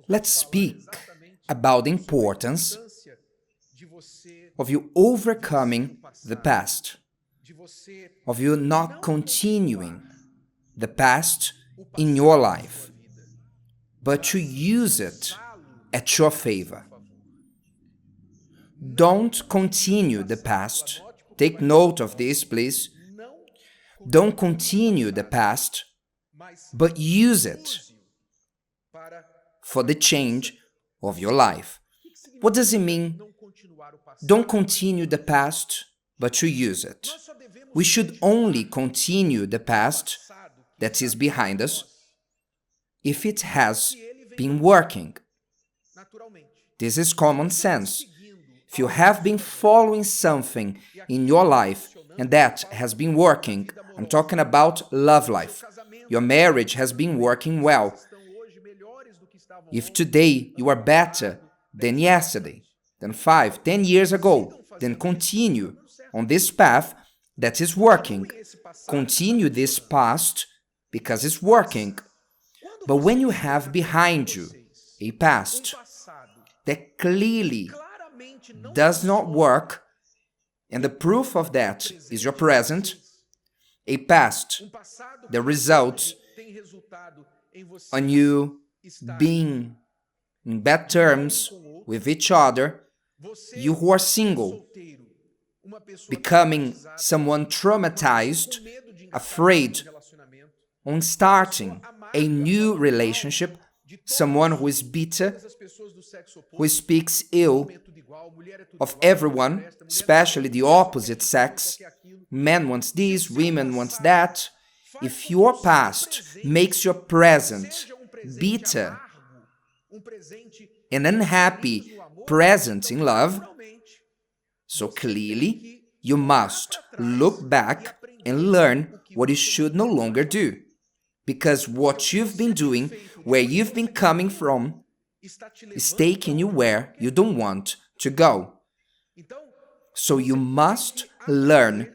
Let's speak about the importance of you overcoming the past, of you not continuing the past in your life, but to use it at your favor. Don't continue the past. Take note of this, please. Don't continue the past, but use it for the change of your life. What does it mean? Don't continue the past, but to use it. We should only continue the past that is behind us if it has been working. This is common sense. If you have been following something in your life and that has been working, I'm talking about love life. Your marriage has been working well. If today you are better than yesterday, than 5, 10 years ago, then continue on this path that is working. Continue this past because it's working. But when you have behind you a past that clearly does not work, and the proof of that is your present, a past that results on you being in bad terms with each other, you who are single, becoming someone traumatized, afraid on starting a new relationship, someone who is bitter, who speaks ill of everyone, especially the opposite sex. Men wants this, women wants that. If your past makes your present bitter and unhappy present in love, so clearly you must look back and learn what you should no longer do. Because what you've been doing, where you've been coming from, is taking you where you don't want to go. So you must learn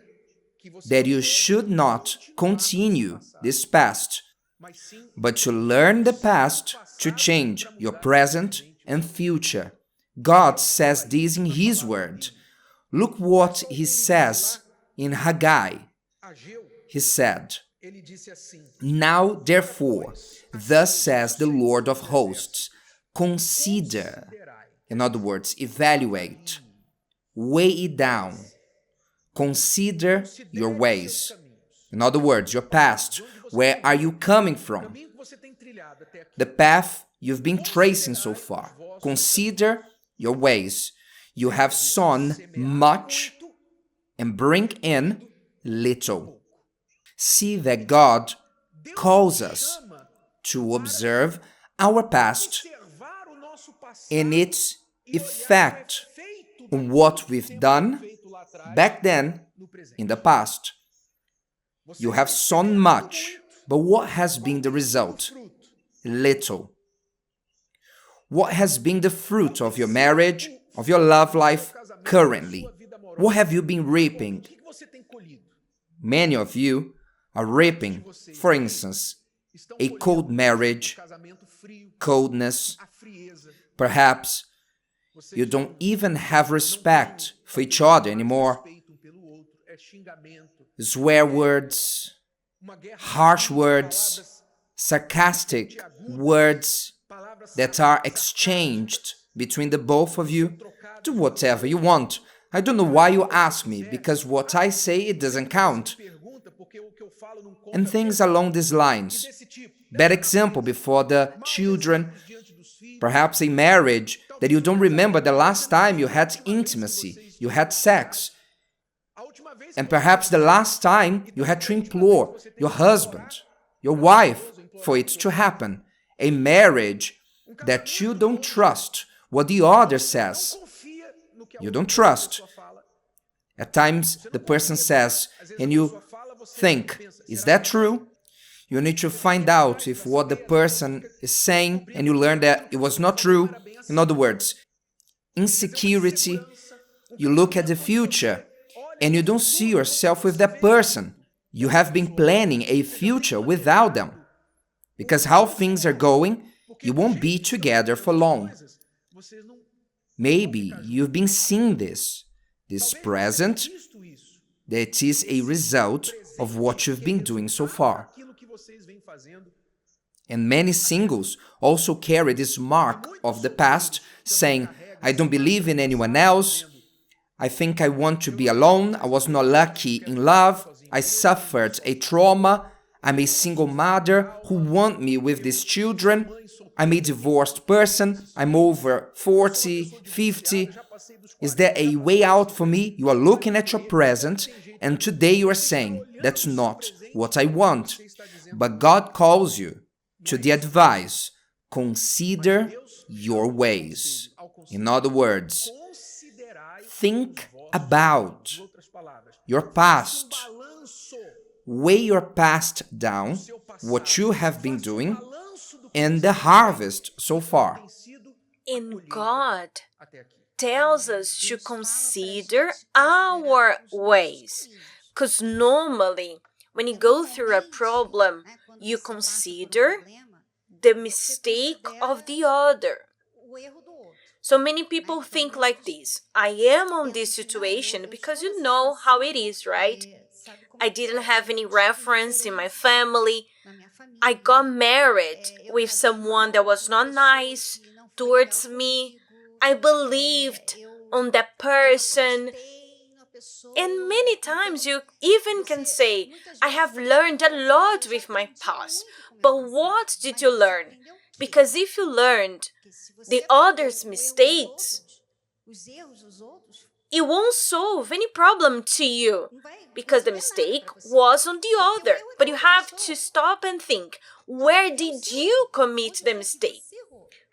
that you should not continue this past, but to learn the past to change your present and future. God says this in His Word. Look what He says in Haggai. He said, "Now therefore, thus says the Lord of hosts, consider," in other words, evaluate, weigh it down, consider your ways. In other words, your past. Where are you coming from? The path you've been tracing so far. Consider your ways. You have sown much and bring in little. See that God calls us to observe our past and its effect on what we've done back then in the past. You have sown much, but what has been the result? Little. What has been the fruit of your marriage, of your love life currently? What have you been reaping? Many of you are reaping, for instance, a cold marriage, coldness. Perhaps you don't even have respect for each other anymore. Swear words, harsh words, sarcastic words that are exchanged between the both of you. Do whatever you want. I don't know why you ask me, because what I say, it doesn't count. And things along these lines. Bad example before the children. Perhaps a marriage that you don't remember the last time you had intimacy, you had sex. And perhaps the last time you had to implore your husband, your wife, for it to happen. A marriage that you don't trust what the other says. You don't trust. At times the person says, and you think, is that true? You need to find out if what the person is saying and you learn that it was not true. In other words, insecurity, you look at the future and you don't see yourself with that person. You have been planning a future without them. Because how things are going, you won't be together for long. Maybe you've been seeing this present, that is a result of what you've been doing so far. And many singles also carry this mark of the past, saying, I don't believe in anyone else, I think I want to be alone, I was not lucky in love, I suffered a trauma, I'm a single mother, who want me with these children, I'm a divorced person, I'm over 40, 50. Is there a way out for me? You are looking at your present, and today you are saying, that's not what I want. But God calls you to the advice, consider your ways. In other words, think about your past. Weigh your past down, what you have been doing, and the harvest so far. And God tells us to consider our ways. Because normally, when you go through a problem, you consider the mistake of the other. So many people think like this. I am on this situation because you know how it is, right? I didn't have any reference in my family. I got married with someone that was not nice towards me. I believed on that person. And many times you even can say, I have learned a lot with my past. But what did you learn? Because if you learned the other's mistakes, it won't solve any problem to you, because the mistake was on the other. But you have to stop and think, where did you commit the mistake?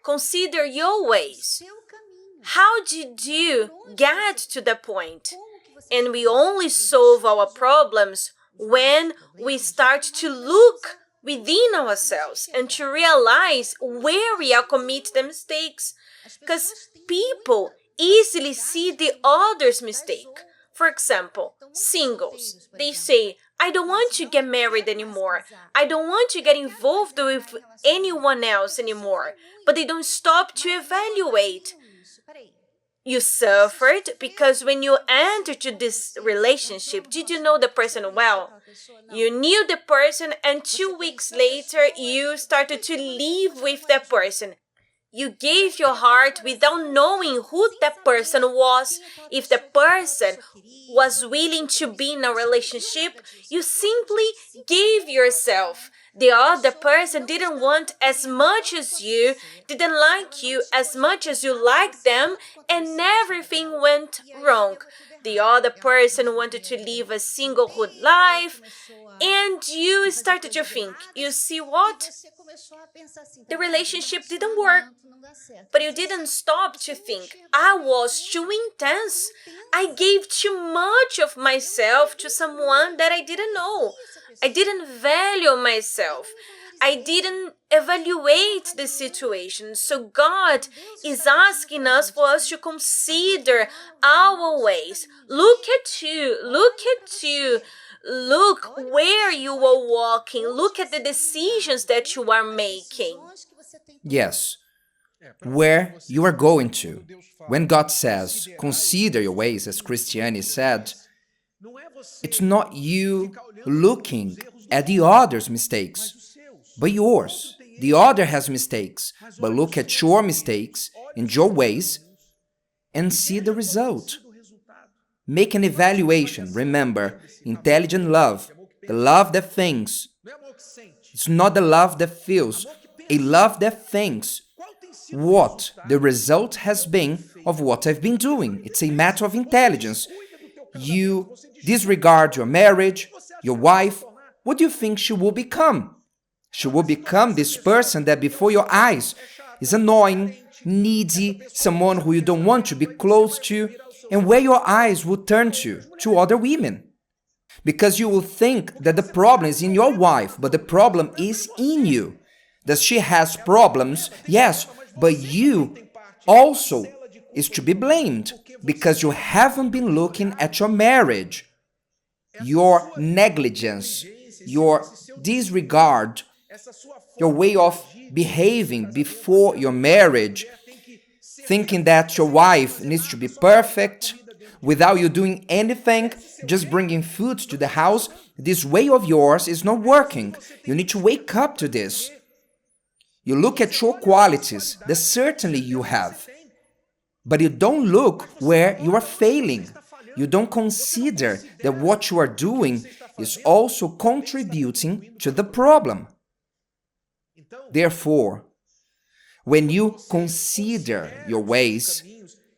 Consider your ways. How did you get to the point? And we only solve our problems when we start to look within ourselves and to realize where we are committing the mistakes. Because people easily see the other's mistake. For example, singles, they say, I don't want to get married anymore. I don't want to get involved with anyone else anymore. But they don't stop to evaluate. You suffered because when you entered to this relationship, did you know the person well? You knew the person, and 2 weeks later, you started to live with that person. You gave your heart without knowing who that person was. If the person was willing to be in a relationship, you simply gave yourself. The other person didn't want as much as you, didn't like you as much as you liked them, and everything went wrong. The other person wanted to live a singlehood life, and you started to think, you see what? The relationship didn't work. But you didn't stop to think, I was too intense. I gave too much of myself to someone that I didn't know. I didn't value myself. I didn't evaluate the situation. So God is asking us for us to consider our ways. Look at you. Look at you. Look where you are walking. Look at the decisions that you are making. Yes, where you are going to. When God says, consider your ways, as Christiane said, it's not you looking at the other's mistakes, but yours. The other has mistakes, but look at your mistakes and your ways and see the result. Make an evaluation. Remember, intelligent love, the love that thinks. It's not the love that feels, a love that thinks what the result has been of what I've been doing. It's a matter of intelligence. You disregard your marriage, your wife. What do you think she will become? She will become this person that before your eyes is annoying, needy, someone who you don't want to be close to, and where your eyes will turn to other women. Because you will think that the problem is in your wife, but the problem is in you. That she has problems, yes, but you also is to be blamed because you haven't been looking at your marriage. Your negligence, your disregard your way of behaving before your marriage, thinking that your wife needs to be perfect without you doing anything, just bringing food to the house, this way of yours is not working. You need to wake up to this. You look at your qualities that certainly you have, but you don't look where you are failing. You don't consider that what you are doing is also contributing to the problem. Therefore, when you consider your ways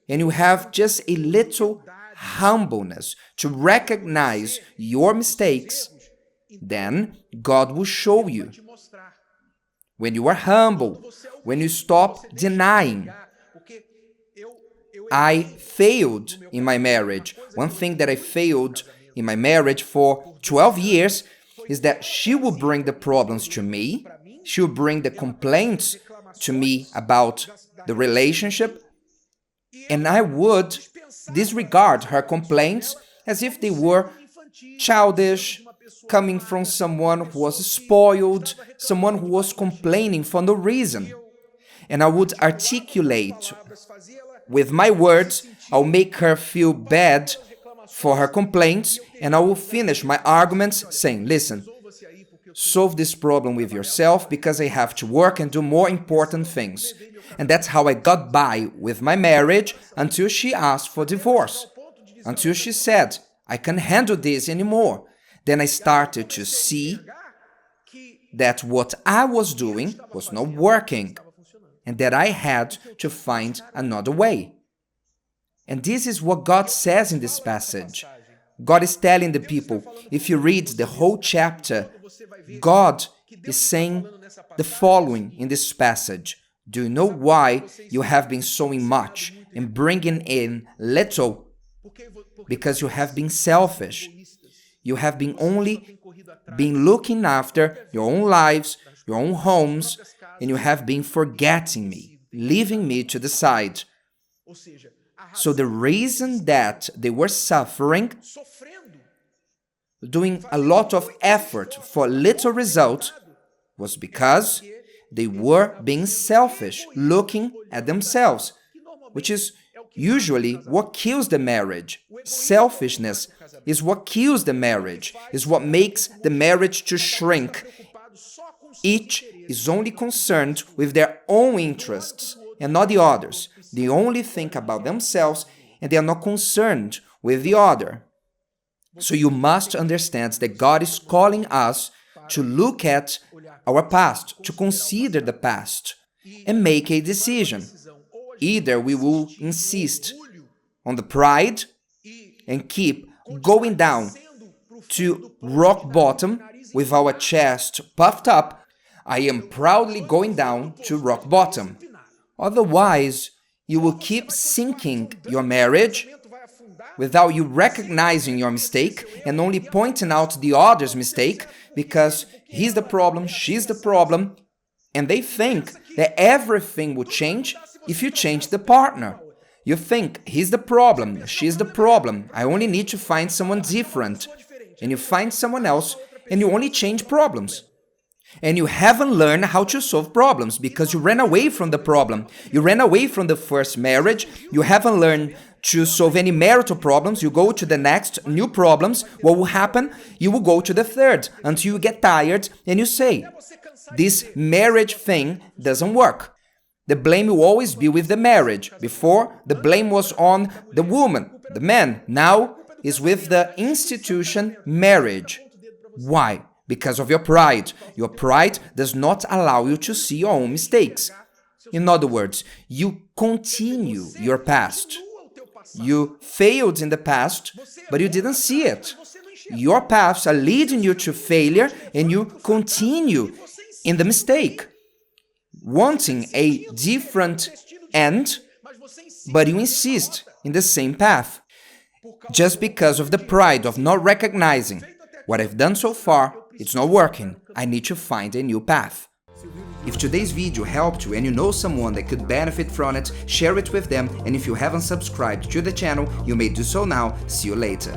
and you have just a little humbleness to recognize your mistakes, then God will show you. When you are humble, when you stop denying, I failed in my marriage. One thing that I failed in my marriage for 12 years is that she would bring the problems to me. She would bring the complaints to me about the relationship, and I would disregard her complaints as if they were childish, coming from someone who was spoiled, someone who was complaining for no reason. And I would articulate with my words, I'll make her feel bad for her complaints, and I will finish my arguments saying, listen, solve this problem with yourself because I have to work and do more important things. And that's how I got by with my marriage until she asked for divorce. Until she said, I can't handle this anymore. Then I started to see that what I was doing was not working and that I had to find another way. And this is what God says in this passage. God is telling the people, if you read the whole chapter, God is saying the following in this passage. Do you know why you have been sowing much and bringing in little? Because you have been selfish. You have been only looking after your own lives, your own homes, and you have been forgetting me, leaving me to the side. So the reason that they were suffering, doing a lot of effort for little result, was because they were being selfish, looking at themselves, which is usually what kills the marriage. Selfishness is what kills the marriage, is what makes the marriage to shrink. Each is only concerned with their own interests and not the others. They only think about themselves and they are not concerned with the other. So you must understand that God is calling us to look at our past, to consider the past, and make a decision. Either we will insist on the pride and keep going down to rock bottom with our chest puffed up. I am proudly going down to rock bottom. Otherwise, you will keep sinking your marriage without you recognizing your mistake and only pointing out the other's mistake because he's the problem, she's the problem, and they think that everything will change if you change the partner. You think he's the problem, she's the problem, I only need to find someone different. And you find someone else and you only change problems. And you haven't learned how to solve problems because you ran away from the problem. You ran away from the first marriage. You haven't learned to solve any marital problems. You go to the next new problems. What will happen? You will go to the third until you get tired and you say, this marriage thing doesn't work. The blame will always be with the marriage. Before, the blame was on the woman, the man. Now, is with the institution marriage. Why? Because of your pride. Your pride does not allow you to see your own mistakes. In other words, you continue your past. You failed in the past, but you didn't see it. Your paths are leading you to failure and you continue in the mistake, wanting a different end, but you insist in the same path. Just because of the pride of not recognizing what I've done so far, it's not working. I need to find a new path. If today's video helped you and you know someone that could benefit from it, share it with them, and if you haven't subscribed to the channel, you may do so now. See you later.